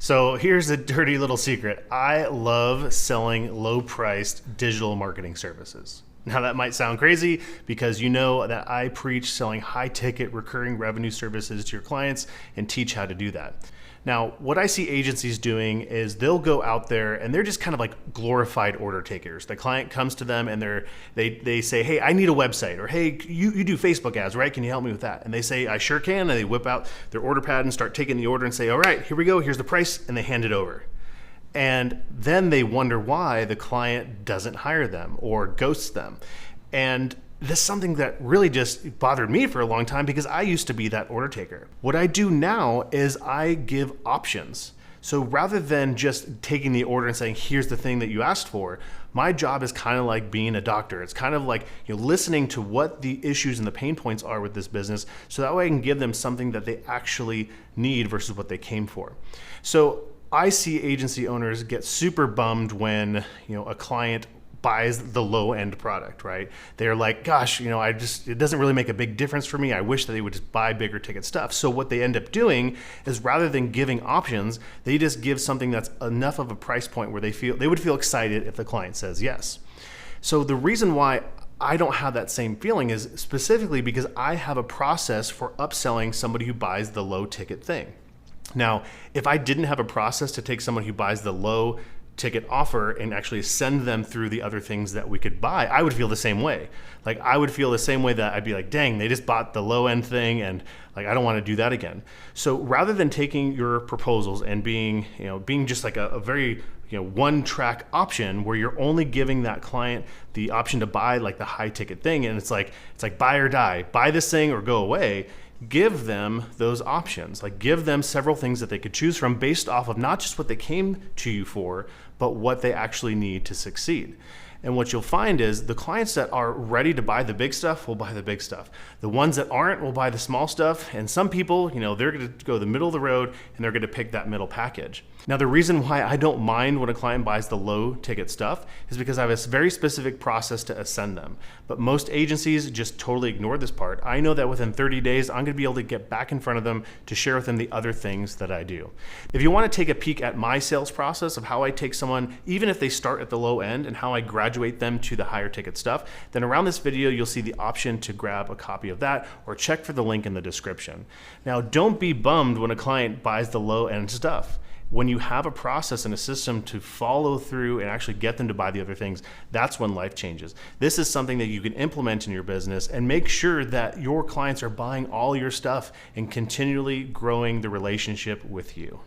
So here's a dirty little secret. I love selling low-priced digital marketing services. Now that might sound crazy because you know that I preach selling high-ticket recurring revenue services to your clients and teach how to do that. Now, what I see agencies doing is they'll go out there and they're just kind of like glorified order takers. The client comes to them and they say, hey, I need a website, or hey, you do Facebook ads, right? Can you help me with that? And they say, I sure can. And they whip out their order pad and start taking the order and say, all right, here we go. Here's the price. And they hand it over. And then they wonder why the client doesn't hire them or ghosts them. And this is something that really just bothered me for a long time because I used to be that order taker. What I do now is I give options. So rather than just taking the order and saying, here's the thing that you asked for, my job is kind of like being a doctor. It's kind of like listening to what the issues and the pain points are with this business, so that way I can give them something that they actually need versus what they came for. So I see agency owners get super bummed when a client buys the low end product, right? They're like, gosh, it doesn't really make a big difference for me. I wish that they would just buy bigger ticket stuff. So what they end up doing is rather than giving options, they just give something that's enough of a price point where they would feel excited if the client says yes. So the reason why I don't have that same feeling is specifically because I have a process for upselling somebody who buys the low ticket thing. Now, if I didn't have a process to take someone who buys the low ticket offer and actually send them through the other things that we could buy, I would feel the same way. Like I would feel the same way that I'd be like, dang, they just bought the low end thing and like I don't want to do that again. So rather than taking your proposals and being just like a very one track option where you're only giving that client the option to buy like the high ticket thing, and it's like buy or die, buy this thing or go away. Give them those options. Like give them several things that they could choose from based off of not just what they came to you for, but what they actually need to succeed. And what you'll find is the clients that are ready to buy the big stuff will buy the big stuff. The ones that aren't will buy the small stuff. And some people, they're going to go the middle of the road and they're going to pick that middle package. Now, the reason why I don't mind when a client buys the low ticket stuff is because I have a very specific process to ascend them. But most agencies just totally ignore this part. I know that within 30 days, I'm going to be able to get back in front of them to share with them the other things that I do. If you want to take a peek at my sales process of how I take someone, even if they start at the low end, and how I graduate them to the higher ticket stuff, then around this video, you'll see the option to grab a copy of that or check for the link in the description. Now, don't be bummed when a client buys the low end stuff. When you have a process and a system to follow through and actually get them to buy the other things, that's when life changes. This is something that you can implement in your business and make sure that your clients are buying all your stuff and continually growing the relationship with you.